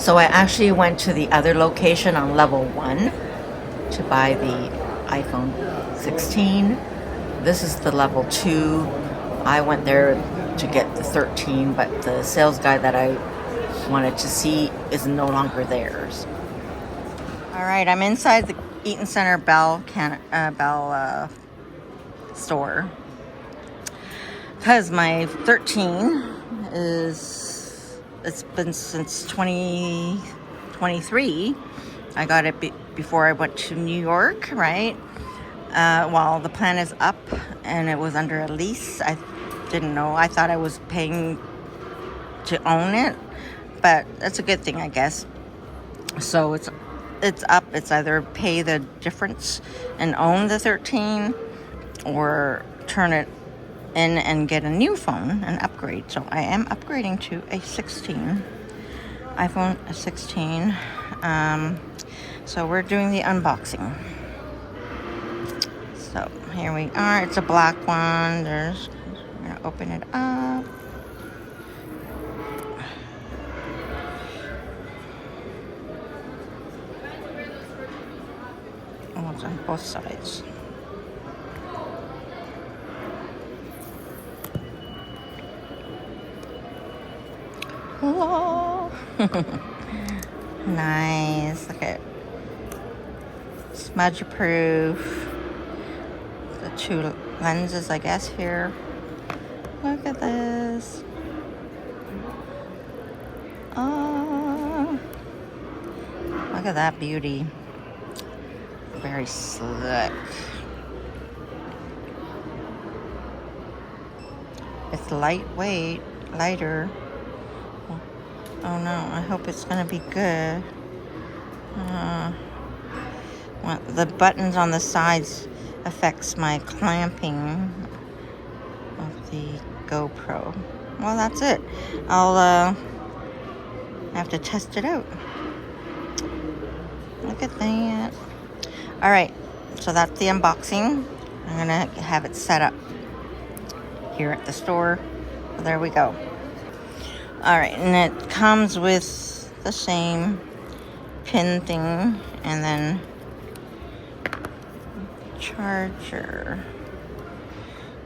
So I actually went to the other location on level 1 to buy the iPhone 16. This is the level 2. I went there to get the 13, but the sales guy that I wanted to see is no longer theirs. All right, I'm inside the Eaton Center Bell store because my 13 it's been since 2023. I got it before I went to New York, right? While the plan is up and it was under a lease. I didn't know. I thought I was paying to own it, but that's a good thing, I guess. So it's up. It's either pay the difference and own the 13 or turn it in and get a new phone and upgrade. So I am upgrading to a 16, iPhone 16. So we're doing the unboxing. So here we are. It's a black one. We're gonna open it up. Oh, it's on both sides. Hello. Nice. Look at smudge proof. The 2 lenses, I guess, here. Look at this. Oh, look at that beauty. Very slick. It's lightweight, lighter. Oh no, I hope it's gonna be good. The buttons on the sides affects my clamping of the GoPro. Well, that's it. I'll have to test it out. Look at that. All right, so that's the unboxing. I'm gonna have it set up here at the store. So there we go. All right, and it comes with the same pin thing and then charger,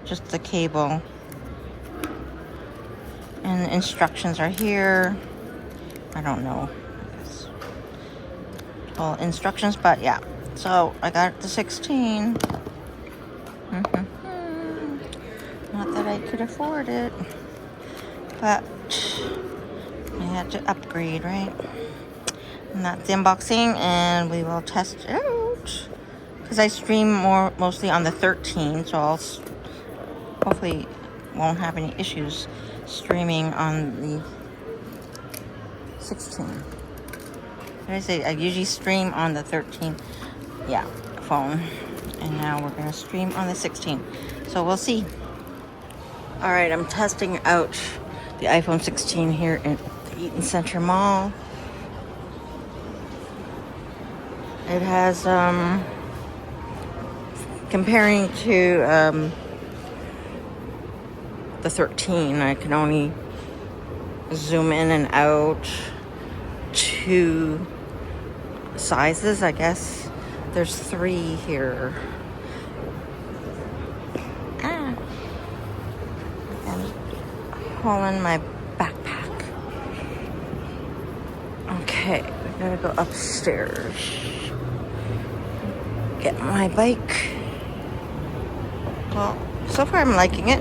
just the cable, and the instructions are here. I don't know, well, instructions, but yeah. So I got the 16. Not that I could afford it, but I had to upgrade, right? And that's the unboxing, and we will test it out. Because I stream mostly on the 13, so I'll hopefully won't have any issues streaming on the 16. What did I say? I usually stream on the 13, yeah, phone. And now we're gonna stream on the 16. So we'll see. All right, I'm testing out the iPhone 16 here at the Eaton Center Mall. It has, comparing to the 13, I can only zoom in and out 2 sizes, I guess. There's 3 here. I'm hauling my backpack. Okay, I gotta go upstairs. Get my bike. Well, so far I'm liking it.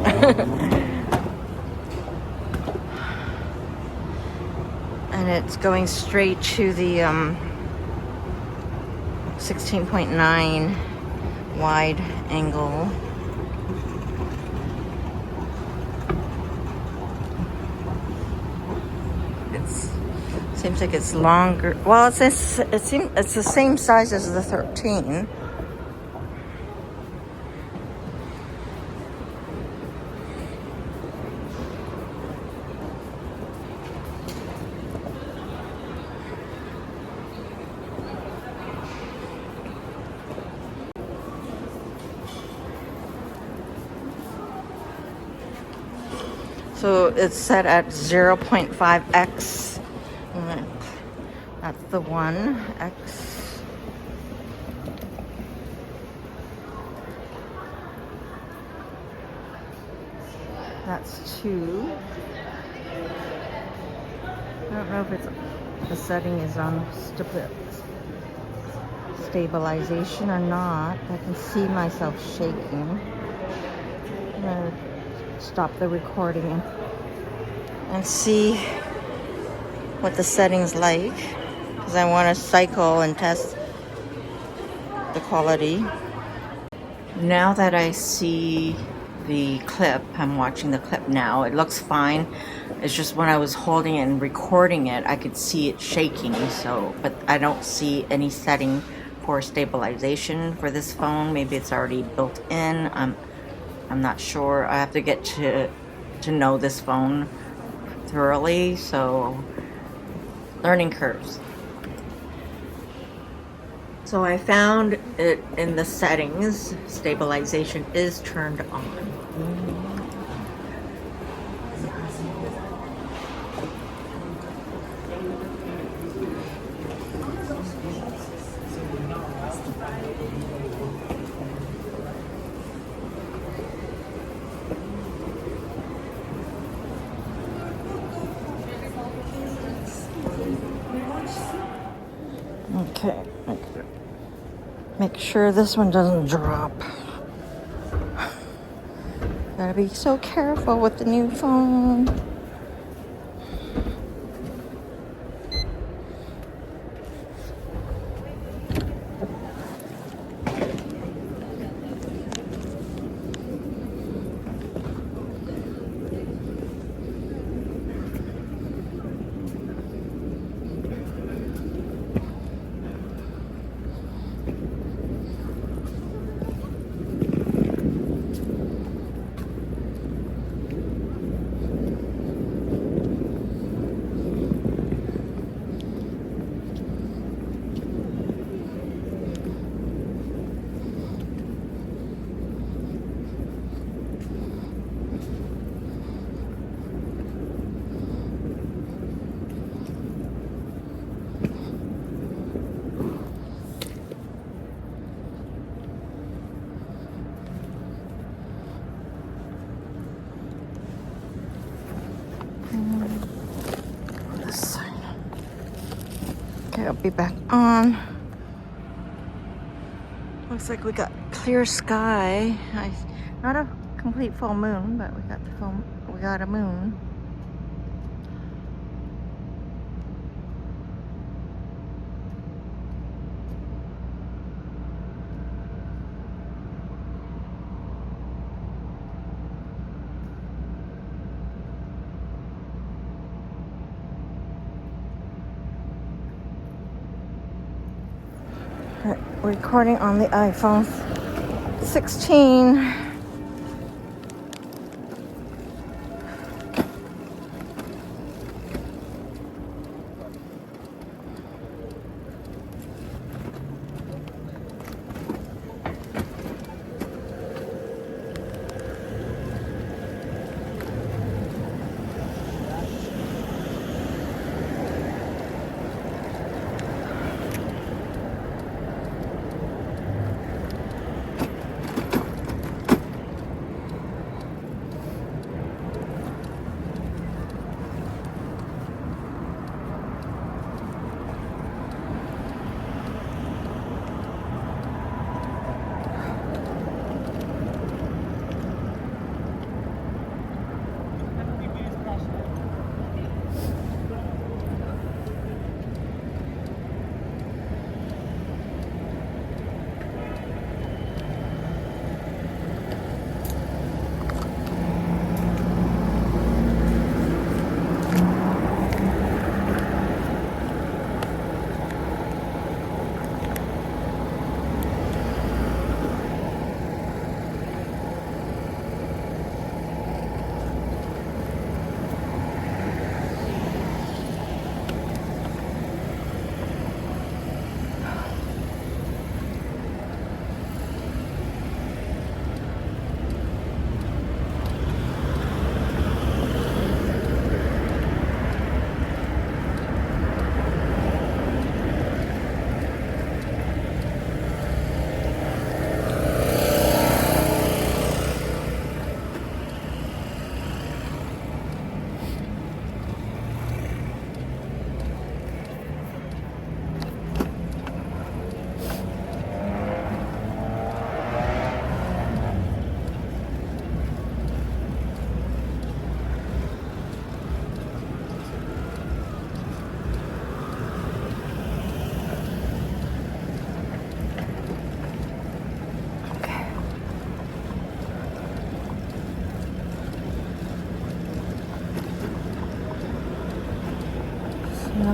And it's going straight to the 16.9 wide angle. Seems like it's longer. Well, it's the same size as the 13. So it's set at 0.5x. That's the one. X. That's 2. I don't know if it's the setting is on stabilization or not. I can see myself shaking. I'm gonna stop the recording and see what the setting's like, because I want to cycle and test the quality. Now that I see the clip, I'm watching the clip now, it looks fine. It's just when I was holding it and recording it, I could see it shaking. So, but I don't see any setting for stabilization for this phone. Maybe it's already built in. I'm not sure. I have to get to know this phone thoroughly. So, learning curves. So I found it in the settings. Stabilization is turned on. Okay. Make sure this one doesn't drop. Gotta be so careful with the new phone. This side. Okay, I'll be back on. Looks like we got clear sky. Not a complete full moon, but we got a moon. Recording on the iPhone 16.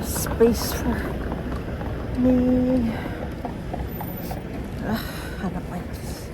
space for me. Ugh, I don't like this.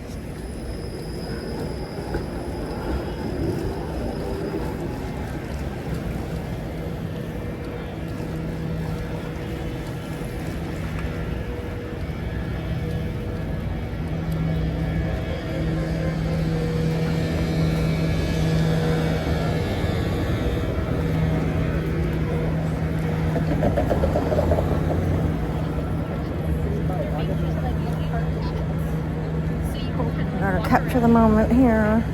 Gotta capture the moment here.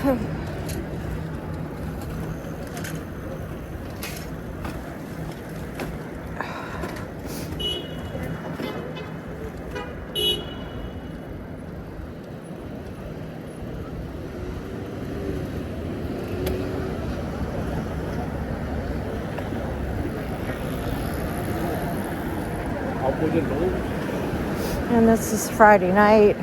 Okay. And this is Friday night.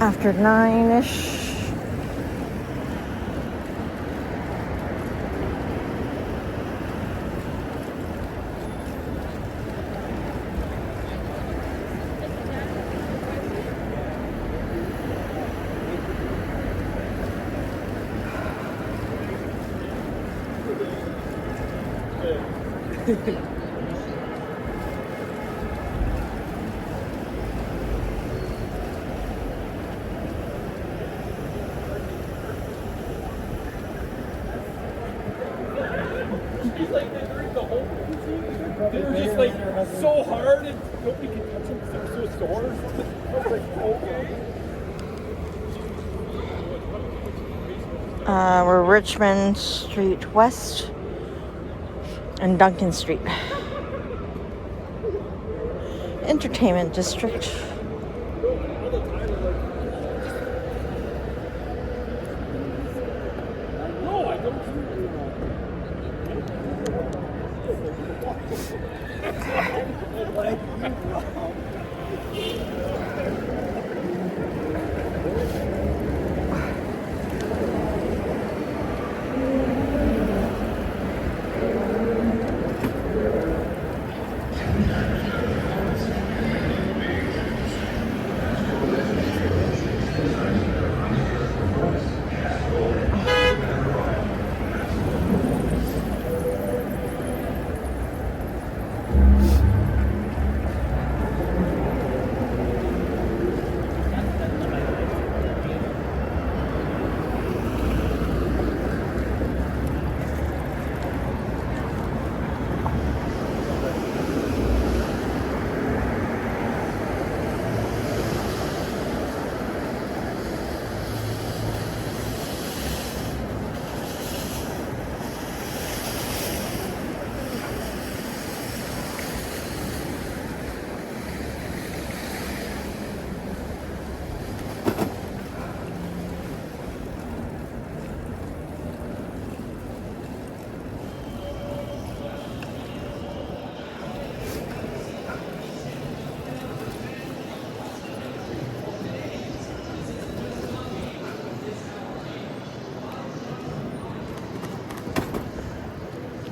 After 9-ish. They were just like so hard and nobody could touch them because they were so sore or something. I was like, oh. We're Richmond Street West and Duncan Street. Entertainment District. No, I don't.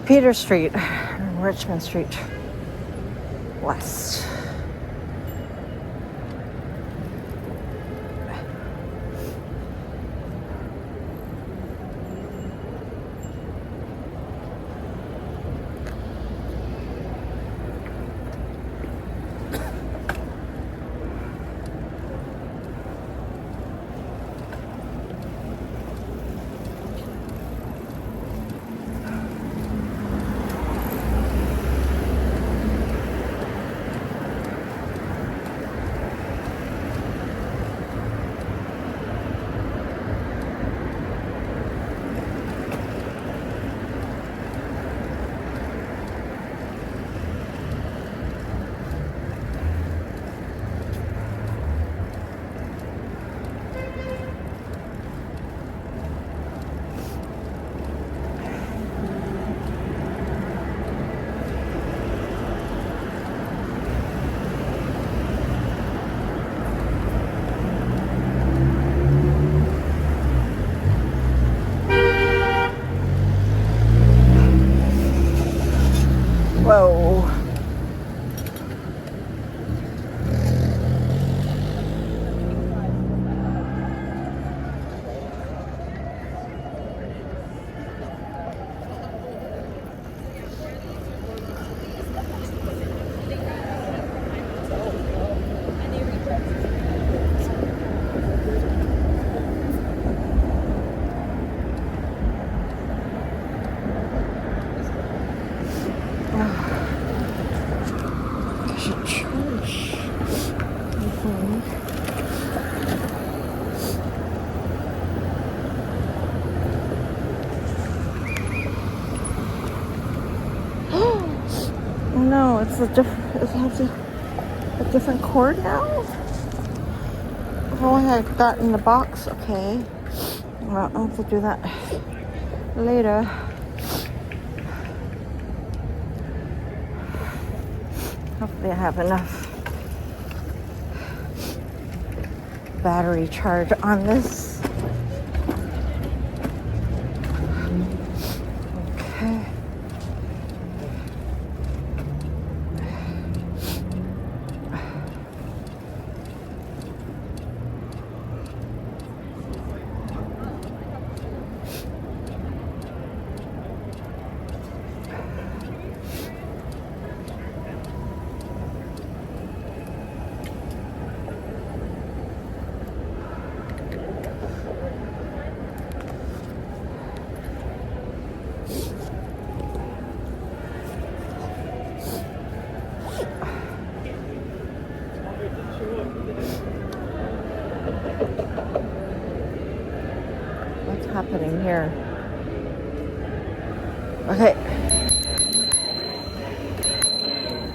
Peter Street and Richmond Street West. Whoa. No, it's a different. It has a different cord now. Oh, I had that in the box. Okay. Well, I'll have to do that later. Hopefully, I have enough battery charge on this. Okay. What's happening here? Okay.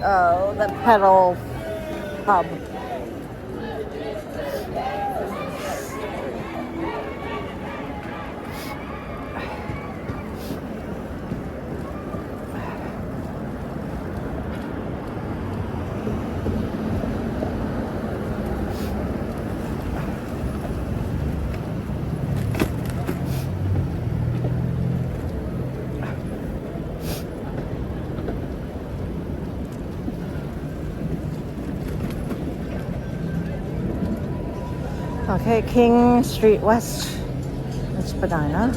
Oh, the pedal hub. Okay, King Street West. That's Spadina.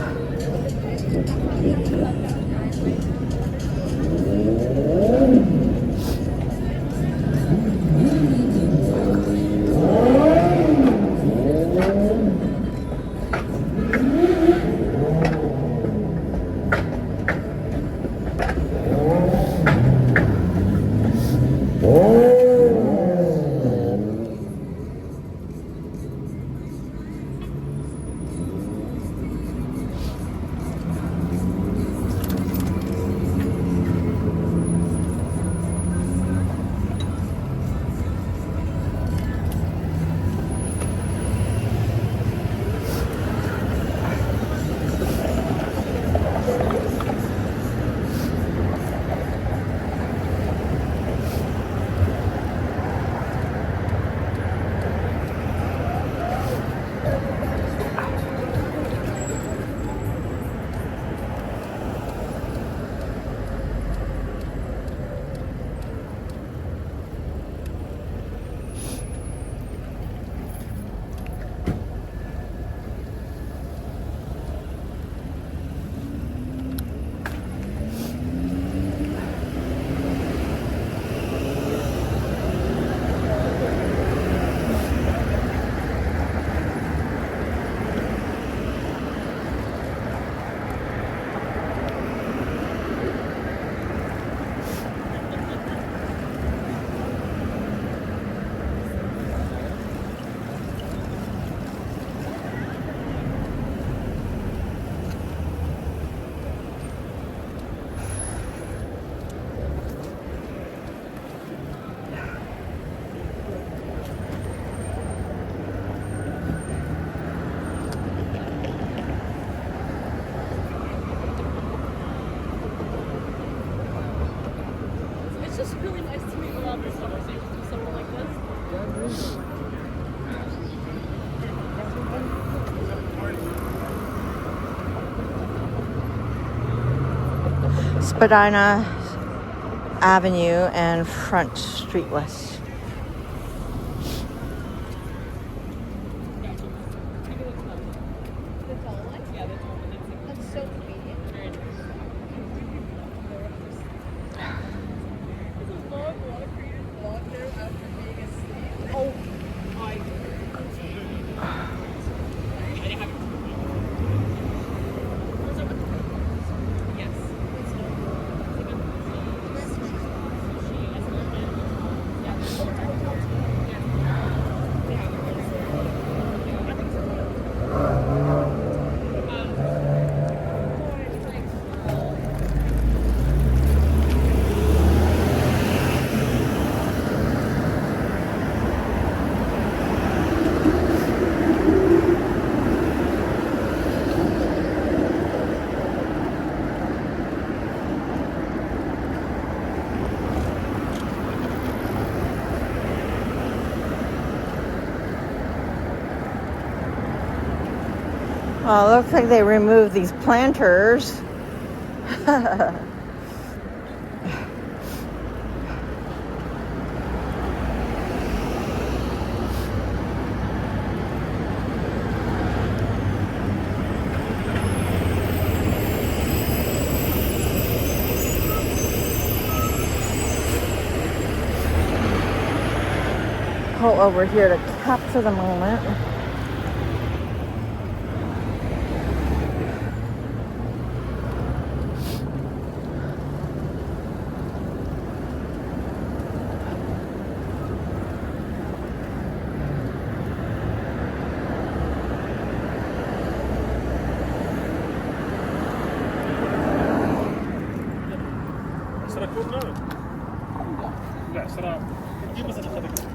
Spadina Avenue and Front Street West. Well, it looks like they removed these planters. Pull over here to capture the moment. sarà con... Beh, sarà... Io mi sono lasciato...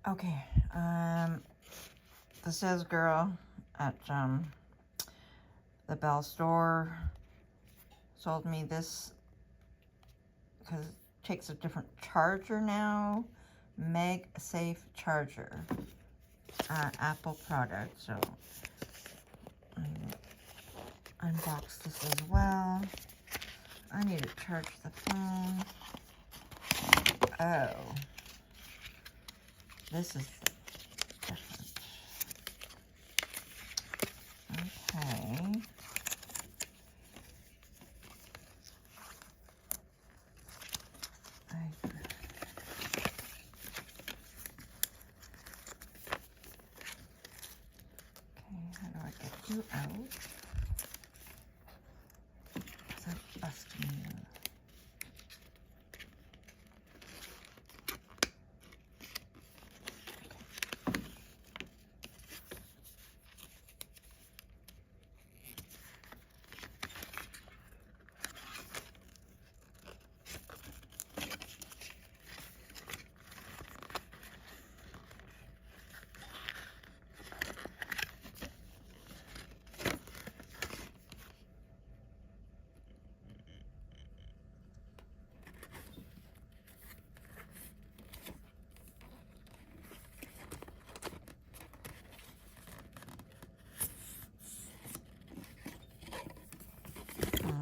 Okay, the sales girl at the Bell store sold me this because it takes a different charger now. MagSafe charger. Apple product, so unbox this as well. I need to charge the phone. Oh, this is different. Okay. How do I get you out? Is that busting you?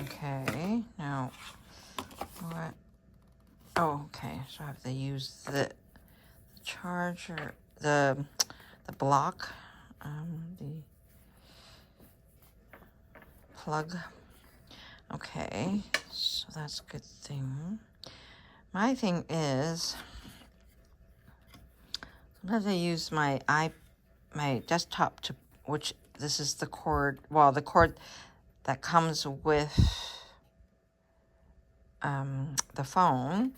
Okay, now what? Oh, okay. So I have to use the charger, the block, the plug. Okay, so that's a good thing. My thing is, sometimes I use my desktop to, which this is the cord. Well, the cord that comes with the phone.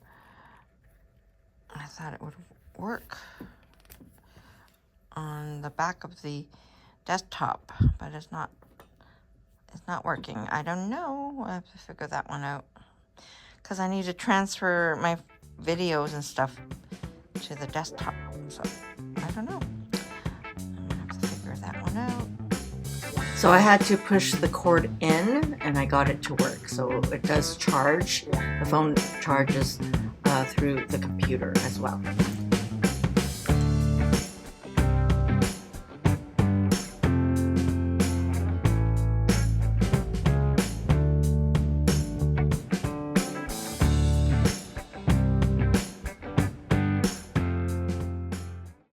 I thought it would work on the back of the desktop, but it's not working. I don't know. I have to figure that one out because I need to transfer my videos and stuff to the desktop, so I don't know. I'm gonna have to figure that one out. So I had to push the cord in and I got it to work. So it does charge. The phone charges through the computer as well.